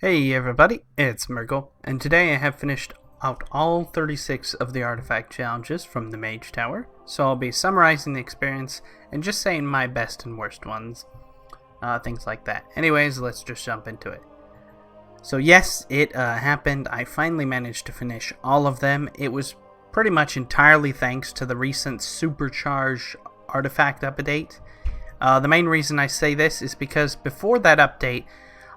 Hey everybody, it's Murgle, and today I have finished out all 36 of the artifact challenges from the Mage Tower, so I'll be summarizing the experience and just saying my best and worst ones, things like that. Anyways, let's just jump into it. So yes, it happened. I finally managed to finish all of them. It was pretty much entirely thanks to the recent Supercharge artifact update. The main reason I say this is because before that update,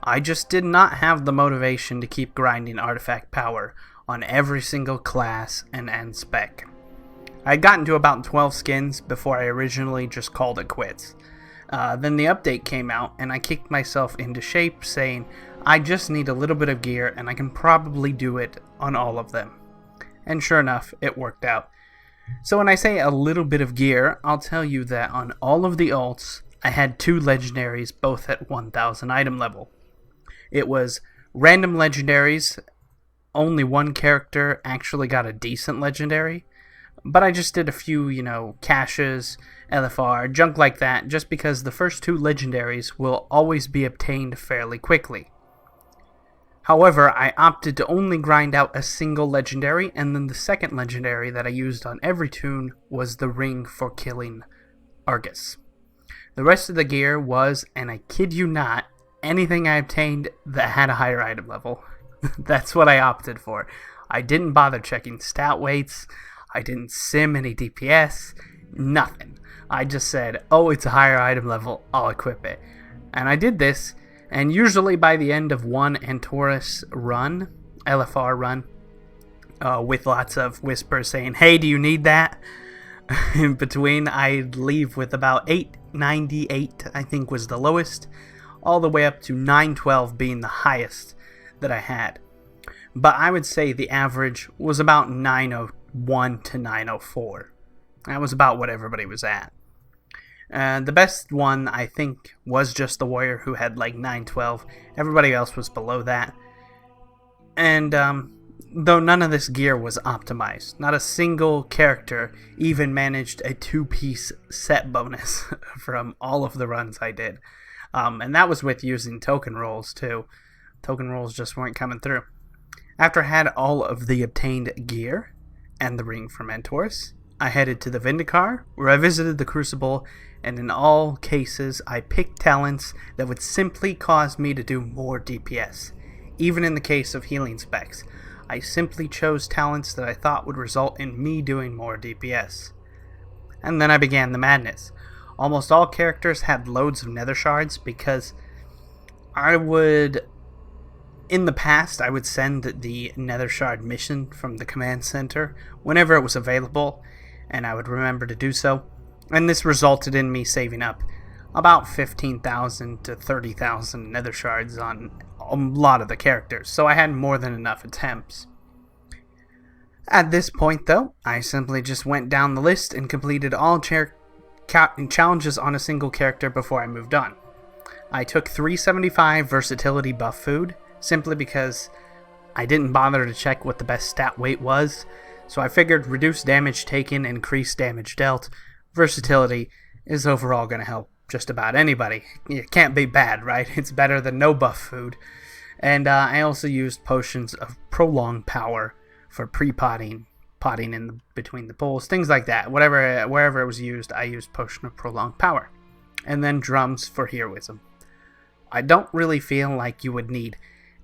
I just did not have the motivation to keep grinding artifact power on every single class and spec. I had gotten to about 12 skins before I originally just called it quits. Then the update came out and I kicked myself into shape saying I just need a little bit of gear and I can probably do it on all of them. And sure enough, it worked out. So when I say a little bit of gear, I'll tell you that on all of the alts, I had 2 legendaries both at 1000 item level. It was random legendaries. Only one character actually got a decent legendary. But I just did a few, caches, LFR, junk like that, just because the first 2 legendaries will always be obtained fairly quickly. However, I opted to only grind out a single legendary, and then the second legendary that I used on every toon was the ring for killing Argus. The rest of the gear was, and I kid you not, anything I obtained that had a higher item level. That's what I opted for. I didn't bother checking stat weights. I didn't sim any DPS. Nothing. I just said, oh, it's a higher item level, I'll equip it. And I did this, and usually by the end of one Antorus run, LFR run, with lots of whispers saying, hey, do you need that? In between, I'd leave with about 898, I think was the lowest, all the way up to 912 being the highest that I had. But I would say the average was about 901 to 904. That was about what everybody was at. The best one, I think, was just the warrior who had like 912. Everybody else was below that. And though none of this gear was optimized, not a single character even managed a 2-piece set bonus from all of the runs I did. And that was with using token rolls too. Token rolls just weren't coming through. After I had all of the obtained gear and the ring from Antorus, I headed to the Vindicar, where I visited the Crucible, and in all cases I picked talents that would simply cause me to do more DPS. Even in the case of healing specs, I simply chose talents that I thought would result in me doing more DPS. And then I began the madness. Almost all characters had loads of nether shards because in the past, I would send the nether shard mission from the command center whenever it was available, and I would remember to do so. And this resulted in me saving up about 15,000 to 30,000 nether shards on a lot of the characters, so I had more than enough attempts. At this point, though, I simply just went down the list and completed all challenges on a single character before I moved on. I took 375 versatility buff food, simply because I didn't bother to check what the best stat weight was, so I figured reduced damage taken, increased damage dealt. Versatility is overall going to help just about anybody. It can't be bad, right? It's better than no buff food. And I also used potions of prolonged power for pre-potting, potting in between the poles, things like that. Wherever it was used, I used potion of prolonged power. And then drums for heroism. I don't really feel like you would need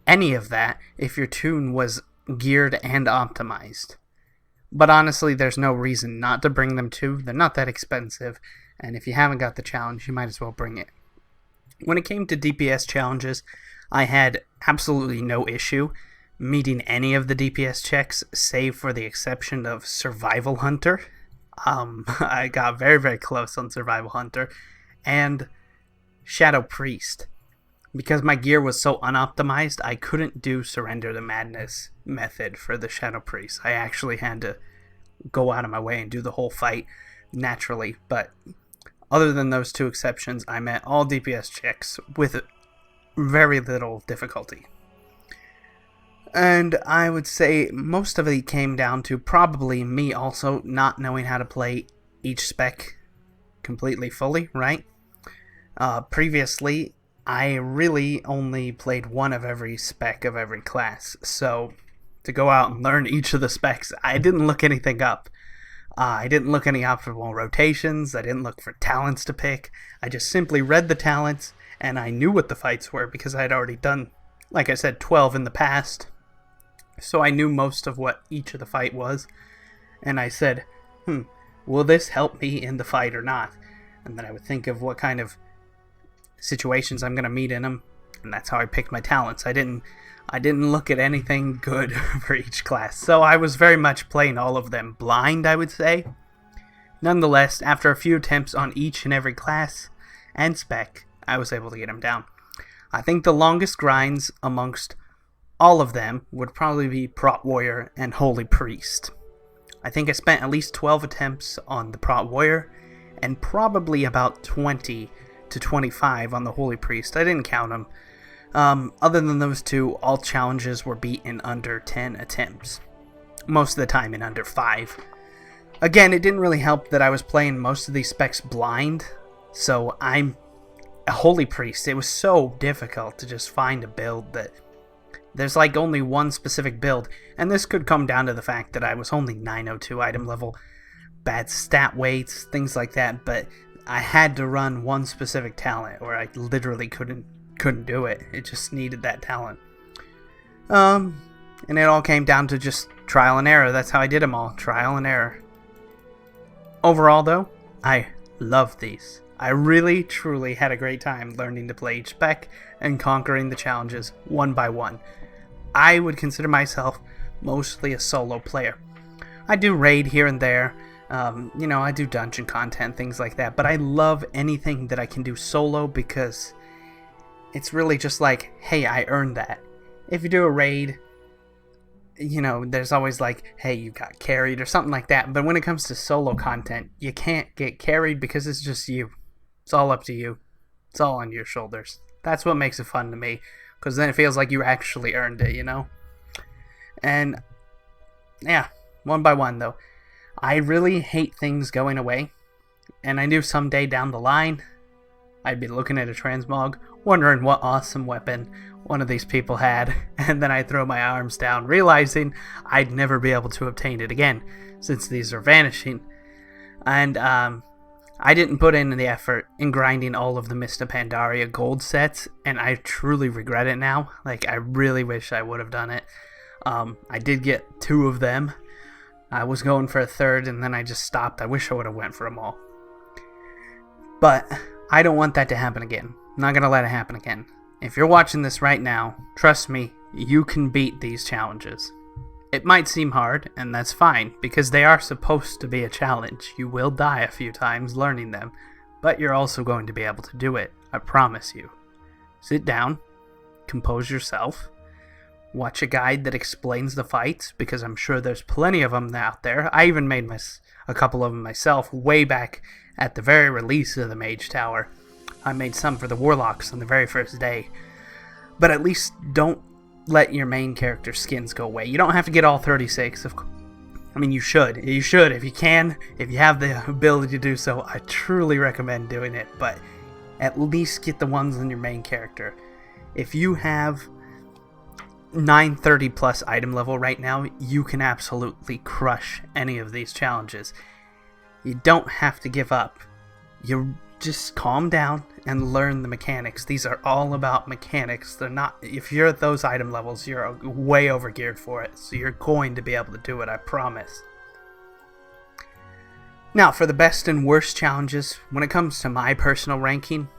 any of that if your toon was geared and optimized. But honestly, there's no reason not to bring them too. They're not that expensive, and if you haven't got the challenge, you might as well bring it. When it came to DPS challenges, I had absolutely no issue meeting any of the DPS checks, save for the exception of Survival Hunter. I got very, very close on Survival Hunter, and Shadow Priest. Because my gear was so unoptimized, I couldn't do Surrender to Madness method for the Shadow Priest. I actually had to go out of my way and do the whole fight naturally, but other than those 2 exceptions, I met all DPS checks with very little difficulty. And I would say most of it came down to probably me also not knowing how to play each spec completely fully, right? Previously, I really only played one of every spec of every class, so to go out and learn each of the specs, I didn't look anything up. I didn't look any optimal rotations, I didn't look for talents to pick, I just simply read the talents, and I knew what the fights were because I had already done, like I said, 12 in the past, so I knew most of what each of the fight was, and I said, will this help me in the fight or not? And then I would think of what kind of situations I'm going to meet in them, and that's how I picked my talents. I didn't look at anything good for each class, so I was very much playing all of them blind, I would say. Nonetheless, after a few attempts on each and every class and spec, I was able to get them down. I think the longest grinds amongst all of them would probably be Prot Warrior and Holy Priest. I think I spent at least 12 attempts on the Prot Warrior, and probably about 20 to 25 on the Holy Priest. I didn't count them. Other than those two, all challenges were beat in under 10 attempts. Most of the time in under 5. Again, it didn't really help that I was playing most of these specs blind, so I'm a Holy Priest. It was so difficult to just find a build that there's like only one specific build, and this could come down to the fact that I was only 902 item level, bad stat weights, things like that, but I had to run one specific talent or I literally couldn't do it. It just needed that talent. And it all came down to just trial and error. That's how I did them all, trial and error. Overall though, I loved these. I really truly had a great time learning to play each spec and conquering the challenges one by one. I would consider myself mostly a solo player. I do raid here and there, I do dungeon content, things like that, but I love anything that I can do solo because it's really just like, hey, I earned that. If you do a raid, there's always like, hey, you got carried or something like that, but when it comes to solo content, you can't get carried because it's just you. It's all up to you. It's all on your shoulders. That's what makes it fun to me, because then it feels like you actually earned it, And, yeah, one by one, though. I really hate things going away, and I knew someday down the line, I'd be looking at a transmog, wondering what awesome weapon one of these people had, and then I'd throw my arms down, realizing I'd never be able to obtain it again, since these are vanishing. And, I didn't put in the effort in grinding all of the Mista Pandaria gold sets, and I truly regret it now. Like, I really wish I would have done it. I did get 2 of them. I was going for a 3rd, and then I just stopped. I wish I would have went for them all. But I don't want that to happen again. I'm not going to let it happen again. If you're watching this right now, trust me, you can beat these challenges. It might seem hard, and that's fine, because they are supposed to be a challenge. You will die a few times learning them, but you're also going to be able to do it, I promise you. Sit down, compose yourself, watch a guide that explains the fights, because I'm sure there's plenty of them out there. I even made a couple of them myself way back at the very release of the Mage Tower. I made some for the Warlocks on the very first day. But at least don't let your main character skins go away. You don't have to get all 36. I mean, you should. You should if you can. If you have the ability to do so, I truly recommend doing it. But at least get the ones on your main character. If you have 930 plus item level right now, you can absolutely crush any of these challenges. You don't have to give up. You just calm down and learn the mechanics. These are all about mechanics. They're not, if you're at those item levels, you're way overgeared for it, so you're going to be able to do it, I promise. Now, for the best and worst challenges, when it comes to my personal ranking,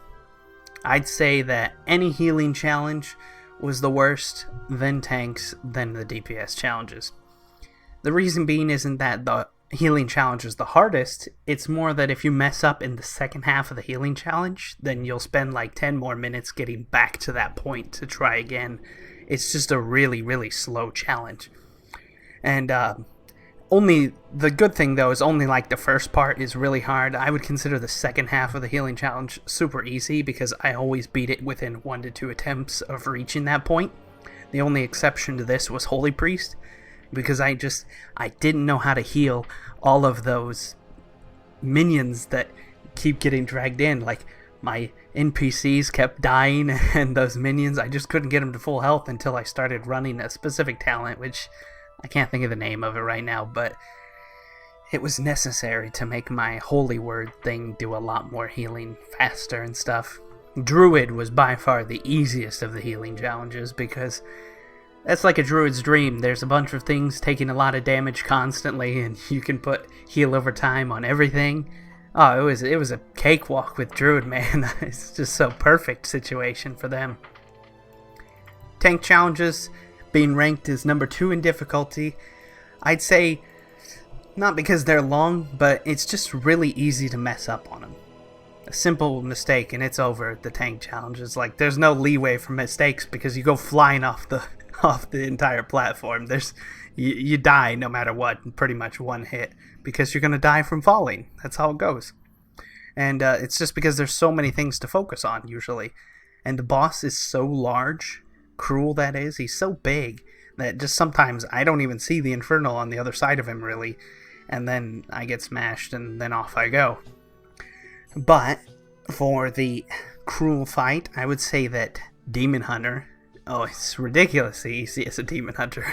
I'd say that any healing challenge was the worst, then tanks, then the DPS challenges. The reason being isn't that the healing challenge is the hardest, it's more that if you mess up in the second half of the healing challenge, then you'll spend like 10 more minutes getting back to that point to try again. It's just a really, really slow challenge. And only the good thing though is only like the first part is really hard. I would consider the second half of the healing challenge super easy because I always beat it within 1 to 2 attempts of reaching that point. The only exception to this was Holy Priest, because I didn't know how to heal all of those minions that keep getting dragged in. Like, my NPCs kept dying, and those minions, I just couldn't get them to full health until I started running a specific talent, which I can't think of the name of it right now, but it was necessary to make my holy word thing do a lot more healing faster and stuff. Druid was by far the easiest of the healing challenges because that's like a druid's dream. There's a bunch of things taking a lot of damage constantly, and you can put heal over time on everything. Oh, it was a cakewalk with druid, man. It's just so perfect situation for them. Tank challenges, being ranked as number 2 in difficulty. I'd say not because they're long, but it's just really easy to mess up on them. A simple mistake and it's over at the tank challenges. Like, there's no leeway for mistakes because you go flying off the entire platform. You die no matter what, pretty much one hit, because you're gonna die from falling. That's how it goes. And it's just because there's so many things to focus on usually, and the boss is so large, Cruel that is. He's so big that just sometimes I don't even see the Infernal on the other side of him really, and then I get smashed and then off I go. But for the Cruel fight, I would say that Demon Hunter, oh, it's ridiculously easy as a Demon Hunter.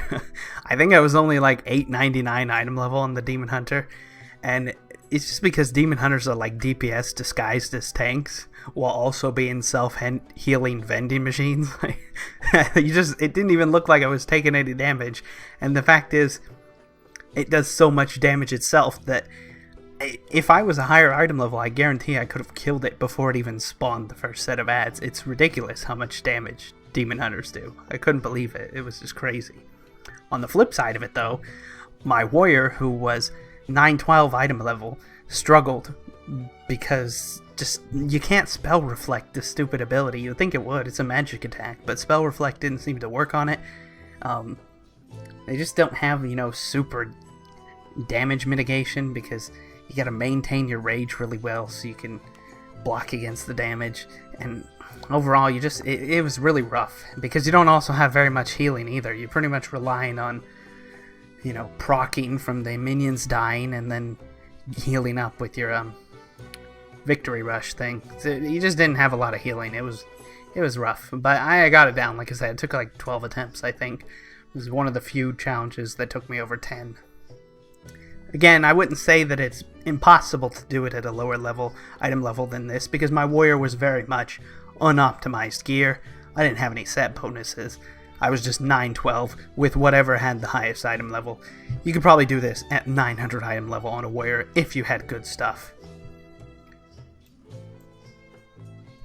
I think I was only like 899 item level on the Demon Hunter, and it's just because Demon Hunters are like DPS disguised as tanks, while also being self-healing vending machines. It didn't even look like I was taking any damage, and the fact is, it does so much damage itself that if I was a higher item level, I guarantee I could have killed it before it even spawned the first set of ads. It's ridiculous how much damage Demon Hunters do. I couldn't believe it. It was just crazy. On the flip side of it, though, my warrior, who was 912 item level, struggled because just you can't spell reflect this stupid ability. You'd think it would. It's a magic attack, but spell reflect didn't seem to work on it. They just don't have, super damage mitigation because you gotta maintain your rage really well so you can block against the damage, and overall it was really rough because you don't also have very much healing either. You're pretty much relying on procking from the minions dying and then healing up with your victory rush thing. So you just didn't have a lot of healing. It was rough, but I got it down. Like I said, it took like 12 attempts, I think. It was one of the few challenges that took me over 10. Again, I wouldn't say that it's impossible to do it at a lower item level than this, because my warrior was very much unoptimized gear. I didn't have any set bonuses. I was just 912 with whatever had the highest item level. You could probably do this at 900 item level on a warrior if you had good stuff.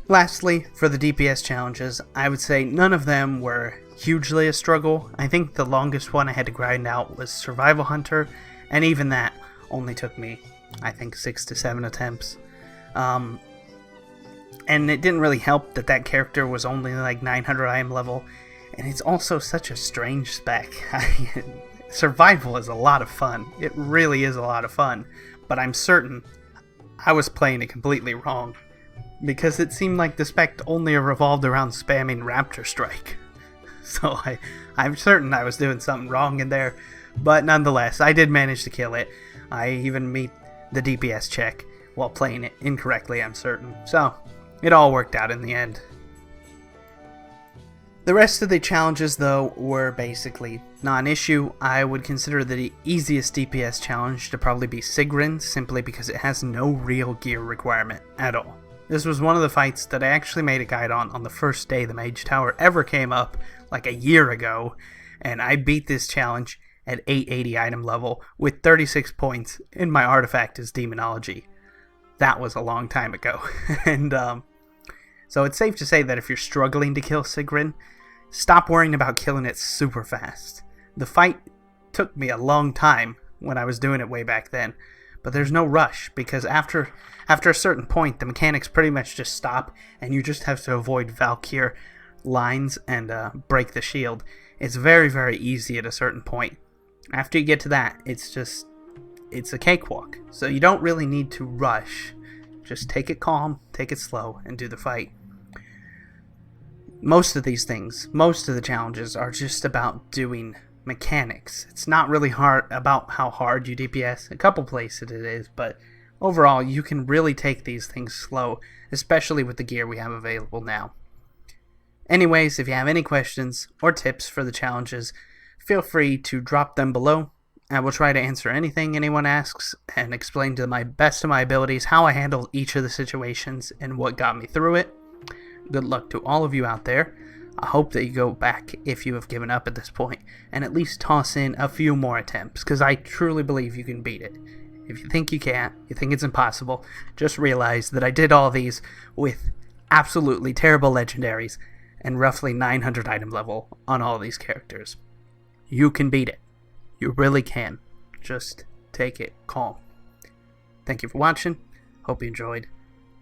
Lastly, for the DPS challenges, I would say none of them were hugely a struggle. I think the longest one I had to grind out was Survival Hunter, and even that only took me, I think, 6 to 7 attempts. And it didn't really help that character was only like 900 item level, and it's also such a strange spec. Survival is a lot of fun. It really is a lot of fun, but I'm certain I was playing it completely wrong, because it seemed like the spec only revolved around spamming Raptor Strike. So I'm certain I was doing something wrong in there, but nonetheless, I did manage to kill it. I even meet the DPS check while playing it incorrectly, I'm certain. So, it all worked out in the end. The rest of the challenges, though, were basically non-issue. I would consider the easiest DPS challenge to probably be Sigrun, simply because it has no real gear requirement at all. This was one of the fights that I actually made a guide on the first day the Mage Tower ever came up, like a year ago, and I beat this challenge at 880 item level with 36 points, and my artifact is Demonology. That was a long time ago. And so it's safe to say that if you're struggling to kill Sigrun, stop worrying about killing it super fast. The fight took me a long time when I was doing it way back then, but there's no rush, because after a certain point the mechanics pretty much just stop, and you just have to avoid Valkyr lines and break the shield. It's very, very easy at a certain point. After you get to that, it's a cakewalk. So you don't really need to rush. Just take it calm, take it slow, and do the fight. Most of these things, most of the challenges are just about doing mechanics. It's not really hard about how hard you DPS. A couple places it is, but overall, you can really take these things slow, especially with the gear we have available now. Anyways, if you have any questions or tips for the challenges, feel free to drop them below. I will try to answer anything anyone asks and explain to my best of my abilities how I handled each of the situations and what got me through it. Good luck to all of you out there. I hope that you go back if you have given up at this point and at least toss in a few more attempts, because I truly believe you can beat it. If you think you can't, you think it's impossible, just realize that I did all these with absolutely terrible legendaries and roughly 900 item level on all these characters. You can beat it. You really can. Just take it calm. Thank you for watching. Hope you enjoyed.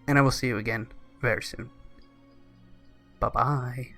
And I will see you again very soon. Bye-bye.